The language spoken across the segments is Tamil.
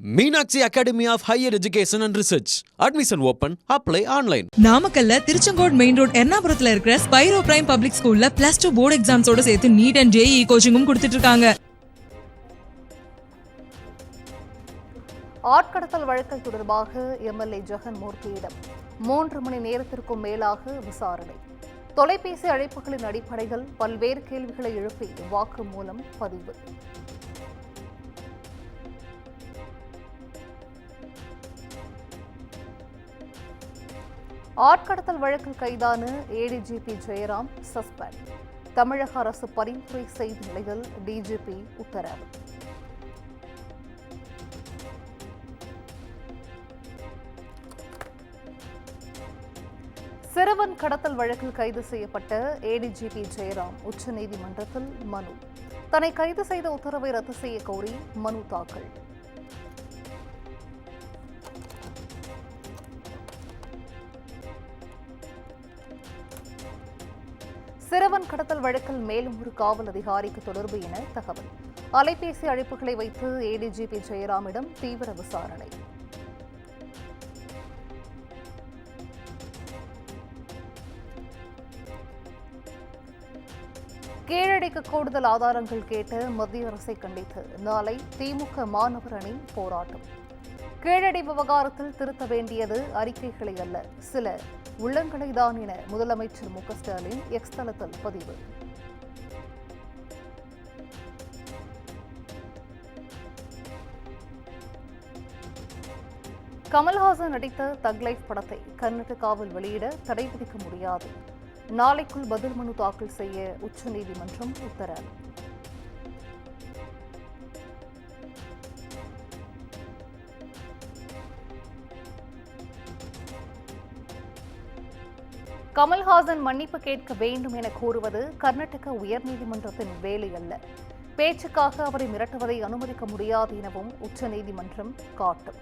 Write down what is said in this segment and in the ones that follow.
Meenakshi Academy of Higher Education and Research. Admission open. Apply online. நாமக்கல்ல திருச்செங்கோடு மெயின் ரோட் எர்ணாபுரத்துல இருக்கிற ஸ்பைரோ பிரைம் பப்ளிக் ஸ்கூல்ல +2 போர்டு எக்ஸாம்ஸோட சேர்த்து நீட் அண்ட் ஜேஇ கோச்சிங்கும் கொடுத்துட்டு இருக்காங்க. ஆட்கடத்தல் வழக்கு தொடர்பாக எம்எல்ஏ ஜெகன்மூர்த்தியிடம் 3 மணி நேரத்திற்கும் மேலாக விசாரணை. தொலைபேசி அழைப்புகளின் அடிப்படையில் பல்வேறு கேள்விகளை எழுப்பி வாக்குமூலம் பதிவு. ஆட்கடத்தல் வழக்கில் கைதான ஏடிஜிபி ஜெயராம் சஸ்பெண்ட். தமிழக அரசு பரிந்துரை செய்த நிலையில் டிஜிபி உத்தரவு. சிறுவன் கடத்தல் வழக்கில் கைது செய்யப்பட்ட ஏடிஜிபி ஜெயராம் உச்சநீதிமன்றத்தில் மனு. தன்னை கைது செய்த உத்தரவை ரத்து செய்ய கோரி மனு தாக்கல். சிறுவன் கடத்தல் வழக்கில் மேலும் ஒரு காவல் அதிகாரிக்கு தொடர்பு என தகவல். அலைபேசி அழைப்புகளை வைத்து ஏடிஜிபி ஜெயராமிடம் தீவிர விசாரணை. கீழடிக்கு கூடுதல் ஆதாரங்கள் கேட்ட மத்திய அரசை கண்டித்து நாளை திமுக மாணவர் அணி போராட்டம். கீழடி விவகாரத்தில் திருத்த வேண்டியது அறிக்கைகளை அல்ல, சில உள்ளங்களை தான் என முதலமைச்சர் மு க ஸ்டாலின் எக்ஸ் தளத்தில் பதிவு. கமல்ஹாசன் நடித்த தக் லைஃப் படத்தை கர்நாடகாவில் வெளியிட தடை விதிக்க முடியாது. நாளைக்குள் பதில் மனு தாக்கல் செய்ய உச்சநீதிமன்றம் உத்தரவு. கமல்ஹாசன் மன்னிப்பு கேட்க வேண்டும் என கூறுவது கர்நாடக உயர்நீதிமன்றத்தின் வேலை அல்ல. பேச்சுக்காக அவரை மிரட்டுவதை அனுமதிக்க முடியாது எனவும் உச்சநீதிமன்றம் காட்டும்.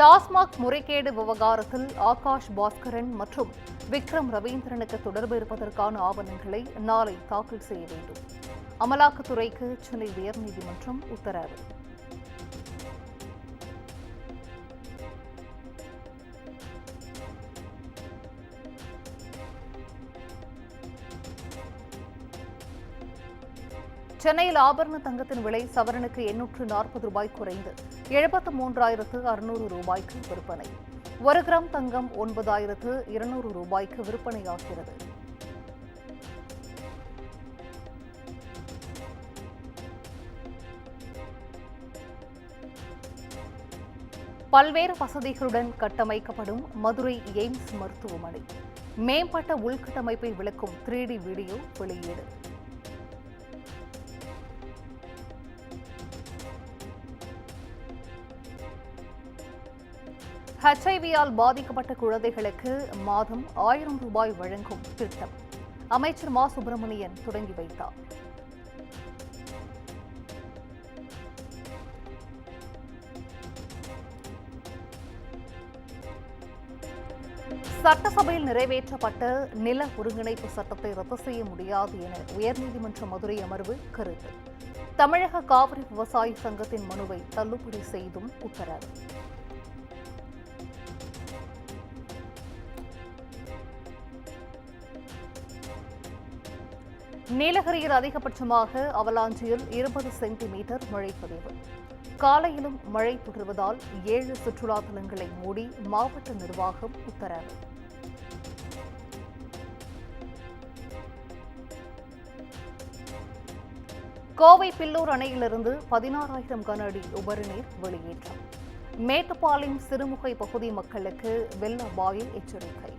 டாஸ்மாக் முறைகேடு விவகாரத்தில் ஆகாஷ் பாஸ்கரன் மற்றும் விக்ரம் ரவீந்திரனுக்கு தொடர்பு இருப்பதற்கான ஆவணங்களை நாளை தாக்கல் செய்ய வேண்டும். அமலாக்கத்துறைக்கு சென்னை உயர்நீதிமன்றம் உத்தரவு. சென்னையில் ஆபரண தங்கத்தின் விலை சவரனுக்கு 840 ரூபாய் குறைந்து 73,600 ரூபாய்க்கு விற்பனை. 1 கிராம் தங்கம் 9,200 ரூபாய்க்கு விற்பனையாகிறது. பல்வேறு வசதிகளுடன் கட்டமைக்கப்படும் மதுரை எய்ம்ஸ் மருத்துவமனை. மேம்பட்ட உள்கட்டமைப்பை விளக்கும் 3D வீடியோ வெளியீடு. HIV-யால் பாதிக்கப்பட்ட குழந்தைகளுக்கு மாதம் 1000 ரூபாய் வழங்கும் திட்டம் அமைச்சர் மா சுப்பிரமணியன் தொடங்கி வைத்தார். சட்டசபையில் நிறைவேற்றப்பட்ட நில ஒருங்கிணைப்பு சட்டத்தை ரத்து செய்ய முடியாது என உயர்நீதிமன்ற மதுரை அமர்வு கருத்து. தமிழக காவிரி விவசாய சங்கத்தின் மனுவை தள்ளுபடி செய்தும் உத்தரவு. நீலகிரியில் அதிகபட்சமாக அவலாஞ்சியில் 20 சென்டிமீட்டர் மழை பதிவு. காலையிலும் மழை தொடர்வதால் 7 சுற்றுலா தலங்களை மூடி மாவட்ட நிர்வாகம் உத்தரவு. கோவை பில்லூர் அணையிலிருந்து 16,000 கன அடி உபரி நீர் வெளியேற்றம். மேட்டுப்பாளையம் சிறுமுகை பகுதி மக்களுக்கு வெள்ள அபாய எச்சரிக்கை.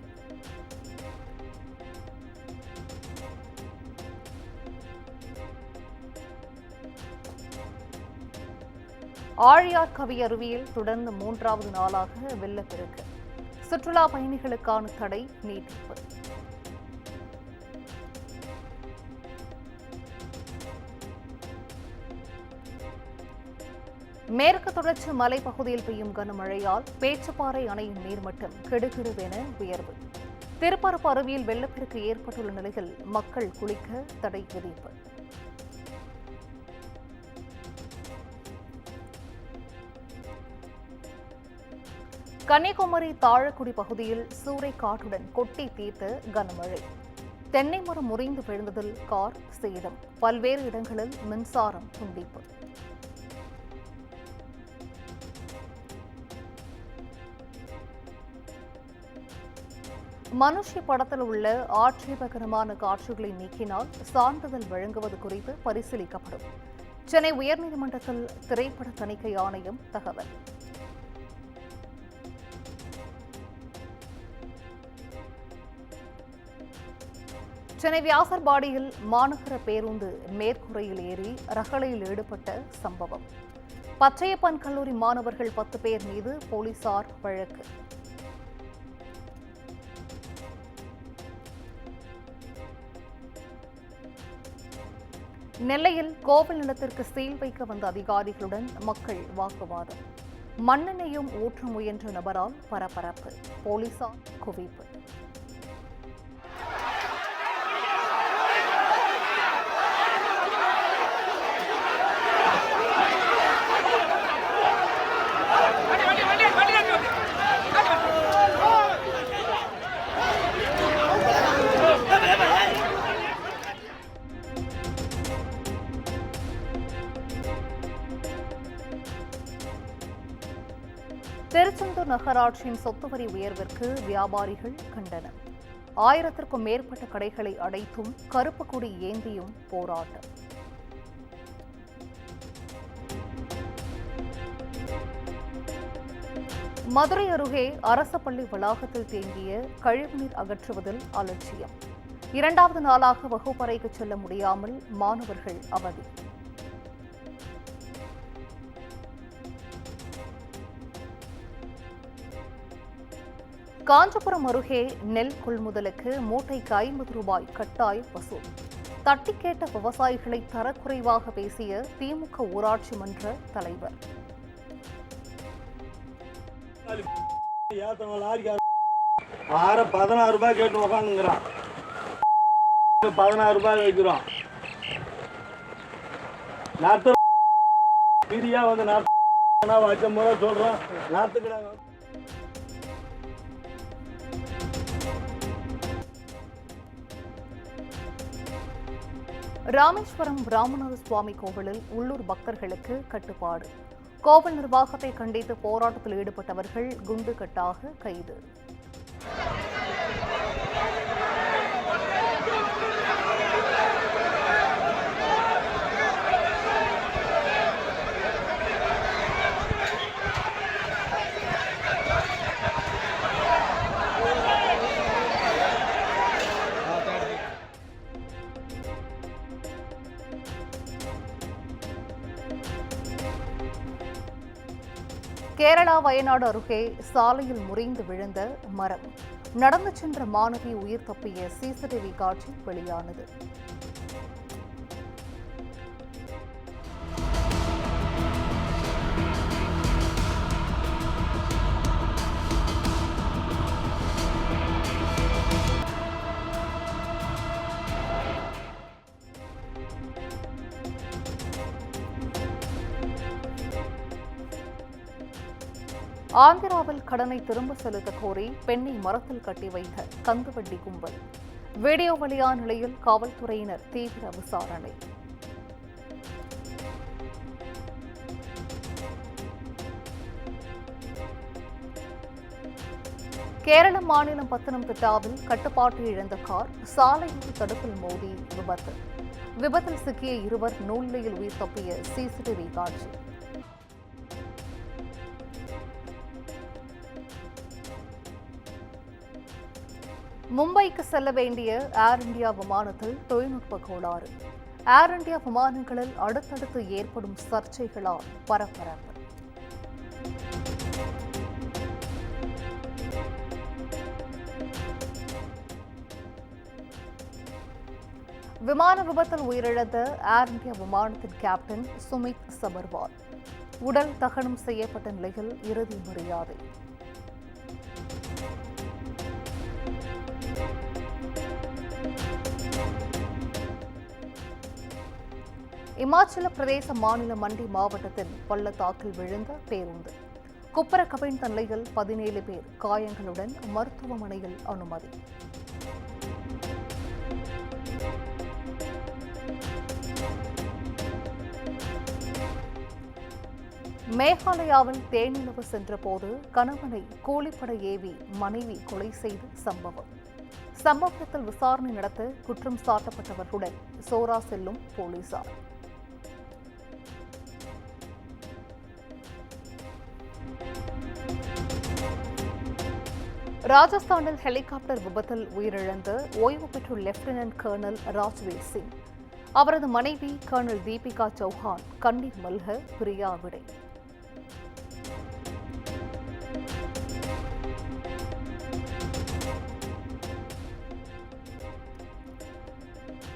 ஆழியார் கவி அருவியில் தொடர்ந்து 3வது நாளாக வெள்ளப்பெருக்கு. சுற்றுலா பயணிகளுக்கான தடை நீட்டிப்பு. மேற்கு தொடர்ச்சி மலைப்பகுதியில் பெய்யும் கனமழையால் பேச்சுப்பாறை அணையின் நீர்மட்டம் கிடுகிடுவென உயர்வு. திருப்பரப்பு அருவியில் வெள்ளப்பெருக்கு ஏற்பட்டுள்ள நிலையில் மக்கள் குளிக்க தடை விதிப்பு. கன்னியாகுமரி தாழக்குடி பகுதியில் சூறைக்காற்றுடன் கொட்டி தீர்த்த கனமழை. தென்னை மரம் முறிந்து விழுந்ததில் கார் சேதம். பல்வேறு இடங்களில் மின்சாரம் துண்டிப்பு. மனுஷ்ய படத்தில் உள்ள ஆட்சேபகரமான காட்சிகளை நீக்கினால் சான்றிதழ் வழங்குவது குறித்து பரிசீலிக்கப்படும். சென்னை உயர்நீதிமன்றத்தில் திரைப்பட தணிக்கை ஆணையம் தகவல். சென்னை வியாசர்பாடியில் மாநகர பேருந்து மேற்கூரையில் ஏறி ரகளையில் ஈடுபட்ட சம்பவம். பச்சையப்பன் கல்லூரி மாணவர்கள் 10 பேர் மீது போலீசார் வழக்கு. நெல்லையில் கோவில் நிலத்திற்கு சீல் வைக்க வந்த அதிகாரிகளுடன் மக்கள் வாக்குவாதம். மண்ணெண்ணையும் ஊற்ற முயன்ற நபரால் பரபரப்பு. போலீசார் குவிப்பு. திருச்செந்தூர் நகராட்சியின் சொத்து வரி உயர்விற்கு வியாபாரிகள் கண்டனம். 1000க்கும் மேற்பட்ட கடைகளை அடைத்தும் கருப்பு கொடி ஏந்தியும் போராட்டம். மதுரை அருகே அரசு பள்ளி வளாகத்தில் தேங்கிய கழிவுநீர் அகற்றுவதில் அலட்சியம். 2வது நாளாக வகுப்பறைக்கு செல்ல முடியாமல் மாணவர்கள் அவதி. காஞ்சிபுரம் அருகே நெல் கொள்முதலுக்கு மூட்டைக்கு 50 ரூபாய் கட்டாய வசூல். தட்டி கேட்ட விவசாயிகளை தரக்குறைவாக பேசிய திமுக ஊராட்சி மன்ற தலைவர். 16 ரூபாய் கேட்டு உக்காந்துங்கிறான். 16 ரூபாய் வைக்கிறோம். மீதியா வந்து வச்ச முறை சொல்றோம். நாத்துக்கிறாங்க. ராமேஸ்வரம் ராமநாத சுவாமி கோவிலில் உள்ளூர் பக்தர்களுக்கு கட்டுப்பாடு. கோவில் நிர்வாகத்தை கண்டித்து போராட்டத்தில் ஈடுபட்டவர்கள் குண்டுகட்டாக கைது. கேரளா வயநாடு அருகே சாலையில் முறிந்து விழுந்த மரம். நடந்து சென்ற மாணவி உயிர் தப்பிய சிசிடிவி காட்சி வெளியானது. ஆந்திராவில் கடனை திரும்ப செலுத்த கோரி பெண்ணை மரத்தில் கட்டி வைத்த கந்துவட்டி கும்பல். வீடியோ வெளியான நிலையில் காவல்துறையினர் தீவிர விசாரணை. கேரள மாநிலம் பத்தனம்திட்டாவில் கட்டுப்பாட்டு இழந்த கார் சாலையோர தடுப்பில் மோதி விபத்து. விபத்தில் சிக்கிய இருவர் நூலிலையில் உயிர் தப்பிய சிசிடிவி காட்சி. மும்பைக்கு செல்ல வேண்டிய ஏர் இந்தியா விமானத்தில் தொழில்நுட்ப கோளாறு. ஏர் இந்தியா விமானங்களில் அடுத்தடுத்து ஏற்படும் சர்ச்சைகளால் பரபரப்பு. விமான விபத்தில் உயிரிழந்த ஏர் இந்தியா விமானத்தின் கேப்டன் சுமித் சபர்வால் உடல் தகனம் செய்யப்பட்ட நிலையில் இறுதி மரியாதை. இமாச்சல பிரதேச மாநில மண்டி மாவட்டத்தில் பள்ளத்தாக்கில் விழுந்த பேருந்து. குப்புற கவிழ்ந்த நிலையில் 17 பேர் காயங்களுடன் மருத்துவமனையில் அனுமதி. மேகாலயாவில் தேனிலவு சென்றபோது கணவனை கூலிப்படை ஏவி மனைவி கொலை செய்த சம்பவத்தில் விசாரணை நடத்த குற்றம் சாட்டப்பட்டவர்களுடன் சோரா செல்லும் போலீசார். ராஜஸ்தானில் ஹெலிகாப்டர் விபத்தில் உயிரிழந்த ஓய்வு பெற்ற லெப்டினன்ட் கர்னல் ராஜ்வீர் சிங், அவரது மனைவி கர்னல் தீபிகா சௌஹான் கண்ணீர் மல்க பிரியா விடை.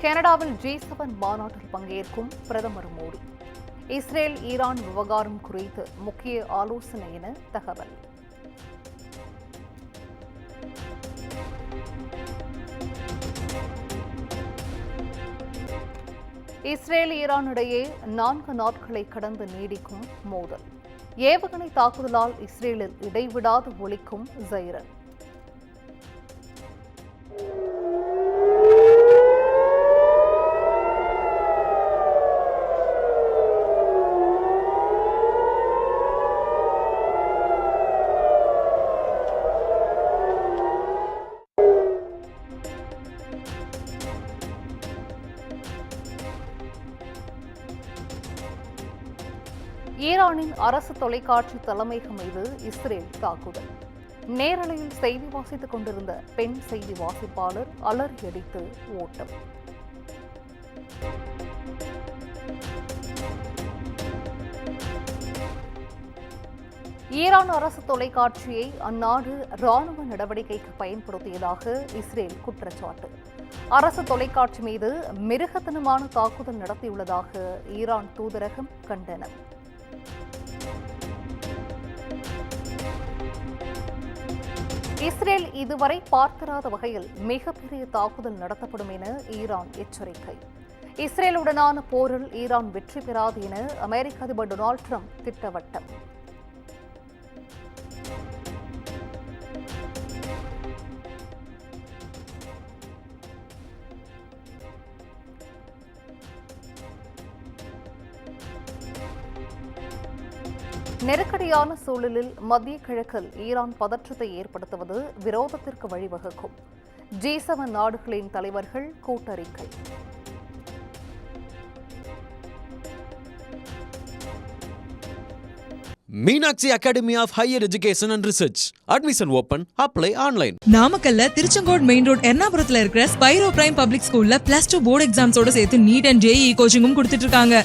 கனடாவில் G7 மாநாட்டில் பங்கேற்கும் பிரதமர் மோடி, இஸ்ரேல் ஈரான் விவகாரம் குறித்து முக்கிய ஆலோசனை என தகவல். இஸ்ரேல் ஈரான் இடையே 4 நாட்களை கடந்து நீடிக்கும் மோதல். ஏவுகணை தாக்குதலால் இஸ்ரேலில் இடைவிடாது ஒலிக்கும் சைரன். ஈரானின் அரசு தொலைக்காட்சி தலைமையகம் மீது இஸ்ரேல் தாக்குதல். நேரலையில் செய்தி வாசித்துக் கொண்டிருந்த பெண் செய்தி வாசிப்பாளர் அலறியடித்து ஓட்டம். ஈரான் அரசு தொலைக்காட்சியை அந்நாடு ராணுவ நடவடிக்கைக்கு பயன்படுத்தியதாக இஸ்ரேல் குற்றச்சாட்டு. அரசு தொலைக்காட்சி மீது மிருகத்தனமான தாக்குதல் நடத்தியுள்ளதாக ஈரான் தூதரகம் கண்டனம். இஸ்ரேல் இதுவரை பார்த்திராத வகையில் மிகப்பெரிய தாக்குதல் நடத்தப்படும் என ஈரான் எச்சரிக்கை. இஸ்ரேலுடனான போரில் ஈரான் வெற்றி பெறாது என அமெரிக்க அதிபர் டொனால்டு டிரம்ப் திட்டவட்டம். நெருக்கடியான சூழலில் மத்திய கிழக்கில் ஈரான் பதற்றத்தை ஏற்படுத்துவது விரோதத்திற்கு வழிவகுக்கும். G7 நாடுகளின் தலைவர்கள் கூட்டறிக்கை. Meenakshi Academy of Higher Education and Research. Admission open. Apply online. நாமக்கல்ல திருச்செங்கோடு மெயின் ரோட் எர்ணாபுரத்துல இருக்கிற ஸ்பைரோ பிரைம் பப்ளிக் ஸ்கூல்ல +2 போர்டு எக்ஸாம்ஸோட சேர்த்து நீட் அண்ட் JEE கோச்சிங்கும் கொடுத்துட்டு இருக்காங்க.